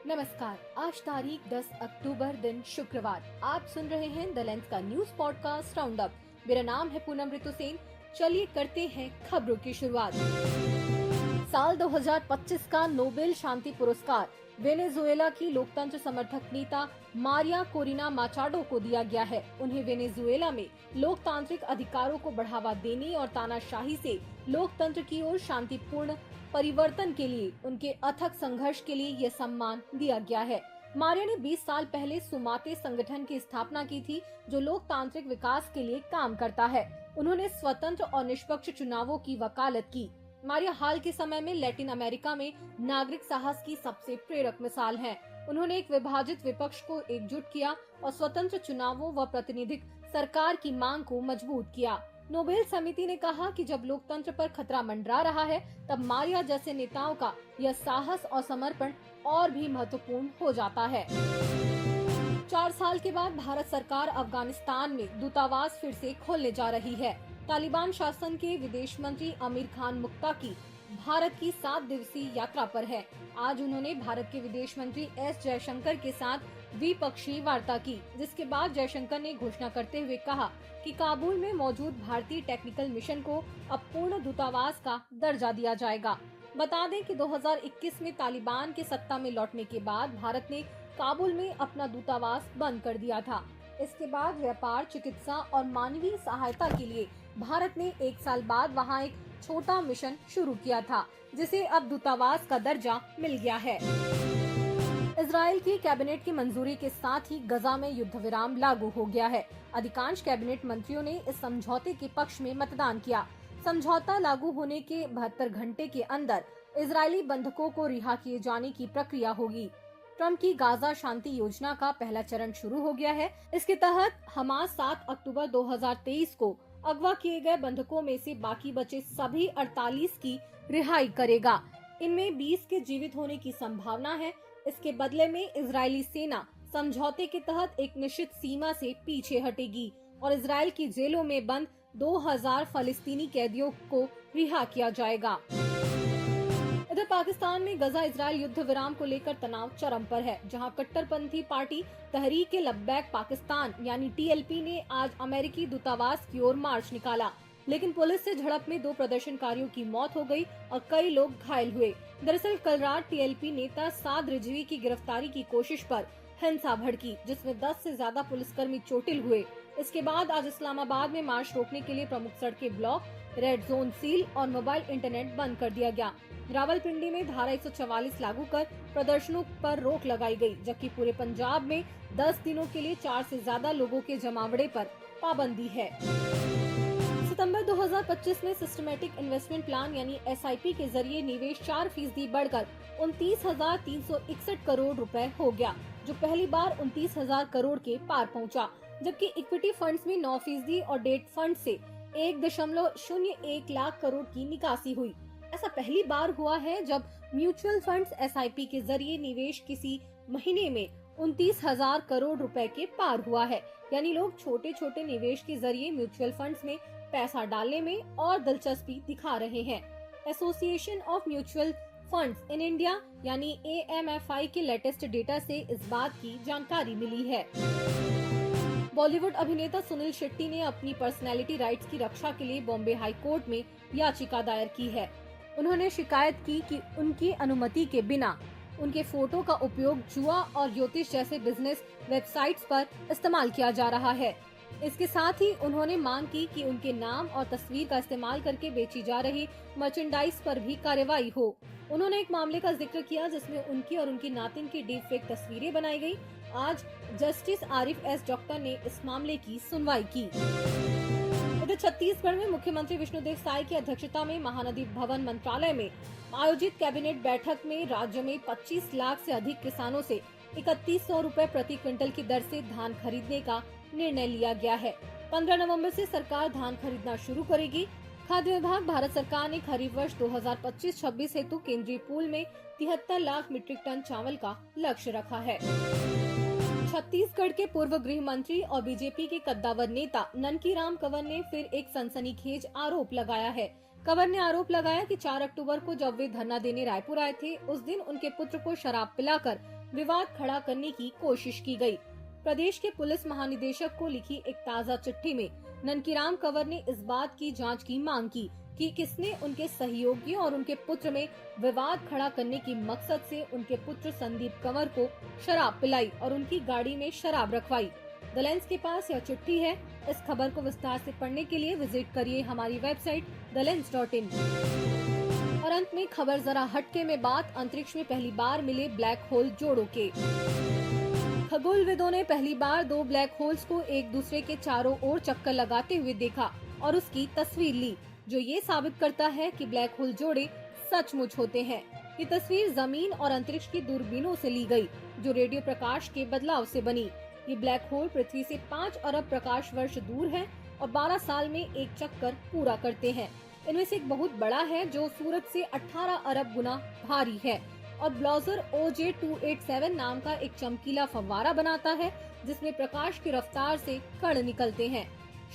नमस्कार। आज तारीख 10 अक्टूबर दिन शुक्रवार। आप सुन रहे हैं द लेंथ का न्यूज पॉडकास्ट राउंड अप। मेरा नाम है पूनम ऋतु सेन। चलिए करते हैं खबरों की शुरुआत। साल 2025 का नोबेल शांति पुरस्कार वेनेजुएला की लोकतंत्र समर्थक नेता मारिया कोरिना माचाडो को दिया गया है। उन्हें वेनेजुएला में लोकतांत्रिक अधिकारों को बढ़ावा देने और तानाशाही से लोकतंत्र की ओर शांतिपूर्ण परिवर्तन के लिए उनके अथक संघर्ष के लिए यह सम्मान दिया गया है। मारिया ने 20 साल पहले सुमाते संगठन की स्थापना की थी, जो लोकतांत्रिक विकास के लिए काम करता है। उन्होंने स्वतंत्र और निष्पक्ष चुनावों की वकालत की। मारिया हाल के समय में लैटिन अमेरिका में नागरिक साहस की सबसे प्रेरक मिसाल हैं। उन्होंने एक विभाजित विपक्ष को एकजुट किया और स्वतंत्र चुनावों व प्रातिनिधिक सरकार की मांग को मजबूत किया। नोबेल समिति ने कहा कि जब लोकतंत्र पर खतरा मंडरा रहा है, तब मारिया जैसे नेताओं का यह साहस और समर्पण और भी महत्वपूर्ण हो जाता है। 4 साल के बाद भारत सरकार अफगानिस्तान में दूतावास फिर से खोलने जा रही है। तालिबान शासन के विदेश मंत्री आमिर खान मुक्ता की भारत की 7 दिवसीय यात्रा पर है। आज उन्होंने भारत के विदेश मंत्री एस जयशंकर के साथ द्विपक्षीय वार्ता की, जिसके बाद जयशंकर ने घोषणा करते हुए कहा कि काबुल में मौजूद भारतीय टेक्निकल मिशन को अब पूर्ण दूतावास का दर्जा दिया जाएगा। बता दें कि 2021 में तालिबान के सत्ता में लौटने के बाद भारत ने काबुल में अपना दूतावास बंद कर दिया था। इसके बाद व्यापार, चिकित्सा और मानवीय सहायता के लिए भारत ने 1 साल बाद वहां एक छोटा मिशन शुरू किया था, जिसे अब दूतावास का दर्जा मिल गया है। इजराइल की कैबिनेट की मंजूरी के साथ ही गजा में युद्ध विराम लागू हो गया है। अधिकांश कैबिनेट मंत्रियों ने इस समझौते के पक्ष में मतदान किया। समझौता लागू होने के 72 घंटे के अंदर इजरायली बंधकों को रिहा किए जाने की प्रक्रिया होगी। ट्रम्प की गाजा शांति योजना का पहला चरण शुरू हो गया है। इसके तहत हमास 7 अक्टूबर 2023 को अगवा किए गए बंधकों में से बाकी बचे सभी 48 की रिहाई करेगा। इनमें 20 के जीवित होने की संभावना है। इसके बदले में इजरायली सेना समझौते के तहत एक निश्चित सीमा से पीछे हटेगी और इजरायल की जेलों में बंद 2000 फलस्तीनी कैदियों को रिहा किया जाएगा। इधर पाकिस्तान में गजा इजरायल युद्ध विराम को लेकर तनाव चरम पर है, जहां कट्टरपंथी पार्टी तहरीक-ए-लब्बैक पाकिस्तान यानी टीएलपी ने आज अमेरिकी दूतावास की ओर मार्च निकाला, लेकिन पुलिस से झड़प में 2 प्रदर्शनकारियों की मौत हो गई और कई लोग घायल हुए। दरअसल कल रात टीएलपी नेता साद रिजवी की गिरफ्तारी की कोशिश पर हिंसा भड़की, जिसमें 10 से ज्यादा पुलिसकर्मी चोटिल हुए। इसके बाद आज इस्लामाबाद में मार्च रोकने के लिए प्रमुख सड़कें ब्लॉक, रेड जोन सील और मोबाइल इंटरनेट बंद कर दिया गया। रावलपिंडी में धारा 144 लागू कर प्रदर्शनों पर रोक लगाई गई, जबकि पूरे पंजाब में 10 दिनों के लिए 4 से ज्यादा लोगों के जमावड़े पर पाबंदी है। सितंबर 2025 में सिस्टमैटिक इन्वेस्टमेंट प्लान यानी एसआईपी के जरिए निवेश 4% बढ़कर 29,361 करोड़ रुपए हो गया, जो पहली बार 29,000 करोड़ के पार पहुंचा। जबकि इक्विटी फंड्स में 9% और डेट फंड से 1.01 लाख करोड़ की निकासी हुई। ऐसा पहली बार हुआ है जब म्यूचुअल फंड्स एसआईपी के जरिए निवेश किसी महीने में 29,000 करोड़ रुपए के पार हुआ है। यानी लोग छोटे छोटे निवेश के जरिए म्यूचुअल फंड्स में पैसा डालने में और दिलचस्पी दिखा रहे हैं। Association of mutual funds in India यानी AMFI के लेटेस्ट डेटा से इस बात की जानकारी मिली है। बॉलीवुड अभिनेता सुनील शेट्टी ने अपनी पर्सनैलिटी राइट्स की रक्षा के लिए बॉम्बे हाई कोर्ट में याचिका दायर की है। उन्होंने शिकायत की कि उनकी अनुमति के बिना उनके फोटो का उपयोग जुआ और ज्योतिष जैसे बिजनेस वेबसाइट्स पर इस्तेमाल किया जा रहा है। इसके साथ ही उन्होंने मांग की कि उनके नाम और तस्वीर का इस्तेमाल करके बेची जा रही मर्चेंडाइज पर भी कार्रवाई हो। उन्होंने एक मामले का जिक्र किया जिसमें उनकी और उनकी नातिन की डीप फेक तस्वीरें बनाई गई। आज जस्टिस आरिफ एस डॉक्टर ने इस मामले की सुनवाई की। इधर छत्तीसगढ़ में मुख्यमंत्री विष्णुदेव साय की अध्यक्षता में महानदी भवन मंत्रालय में आयोजित कैबिनेट बैठक में राज्य में 25 लाख से अधिक किसानों से 3100 रुपए प्रति क्विंटल की दर से धान खरीदने का निर्णय लिया गया है। 15 नवंबर से सरकार धान खरीदना शुरू करेगी। खाद्य विभाग भारत सरकार ने खरीफ वर्ष 2025-26 हेतु केंद्रीय पूल में 73 लाख मीट्रिक टन चावल का लक्ष्य रखा है। छत्तीसगढ़ के पूर्व गृह मंत्री और बीजेपी के कद्दावर नेता ननकीराम कंवर ने फिर एक सनसनीखेज आरोप लगाया है। कंवर ने आरोप लगाया कि 4 अक्टूबर को जब वे धरना देने रायपुर आए थे, उस दिन उनके पुत्र को शराब पिलाकर विवाद खड़ा करने की कोशिश की गई। प्रदेश के पुलिस महानिदेशक को लिखी एक ताज़ा चिट्ठी में ननकीराम कंवर ने इस बात की जांच की मांग की कि किसने उनके सहयोगियों और उनके पुत्र में विवाद खड़ा करने की मकसद से उनके पुत्र संदीप कंवर को शराब पिलाई और उनकी गाड़ी में शराब रखवाई। द लेंस के पास यह चिट्ठी है। इस खबर को विस्तार से पढ़ने के लिए विजिट करिए हमारी वेबसाइट thelens.in। और अंत में खबर जरा हटके में बात, अंतरिक्ष में पहली बार मिले ब्लैक होल जोड़ों के। खगोलविदों ने पहली बार दो ब्लैक होल्स को एक दूसरे के चारों ओर चक्कर लगाते हुए देखा और उसकी तस्वीर ली, जो ये साबित करता है कि ब्लैक होल जोड़े सचमुच होते हैं। ये तस्वीर जमीन और अंतरिक्ष की दूरबीनों से ली गई, जो रेडियो प्रकाश के बदलाव से बनी। ये ब्लैक होल पृथ्वी से 5 अरब प्रकाश वर्ष दूर है और 12 साल में एक चक्कर पूरा करते हैं। इनमें से एक बहुत बड़ा है जो सूरज से 18 अरब गुना भारी है और ब्लॉजर OJ287 नाम का एक चमकीला फव्वारा बनाता है, जिसमें प्रकाश की रफ्तार से कण निकलते हैं।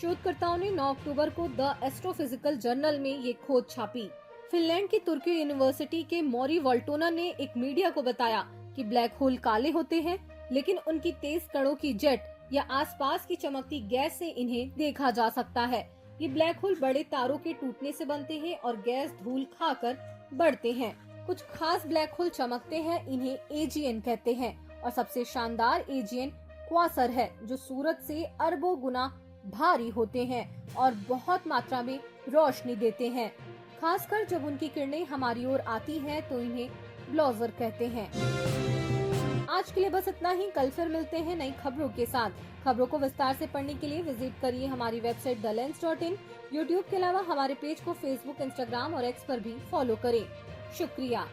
शोधकर्ताओं ने 9 अक्टूबर को द एस्ट्रोफिजिकल जर्नल में ये खोज छापी। फिनलैंड की तुर्की यूनिवर्सिटी के मौरी वॉल्टोना ने एक मीडिया को बताया कि ब्लैक होल काले होते हैं, लेकिन उनकी तेज कणों की जेट या आसपास की चमकती गैस से इन्हें देखा जा सकता है। ये ब्लैक होल बड़े तारों के टूटने से बनते हैं और गैस धूल खाकर बढ़ते हैं। कुछ खास ब्लैक होल चमकते हैं, इन्हें AGN कहते हैं और सबसे शानदार AGN क्वासर है, जो सूरज से अरबों गुना भारी होते हैं और बहुत मात्रा में रोशनी देते हैं। खासकर जब उनकी किरणें हमारी ओर आती हैं तो इन्हें ब्लॉजर कहते हैं। आज के लिए बस इतना ही। कल फिर मिलते हैं नई खबरों के साथ। खबरों को विस्तार से पढ़ने के लिए विजिट करिए हमारी वेबसाइट thelens.in। यूट्यूब के अलावा हमारे पेज को फेसबुक, इंस्टाग्राम और X पर भी फॉलो करें। शुक्रिया।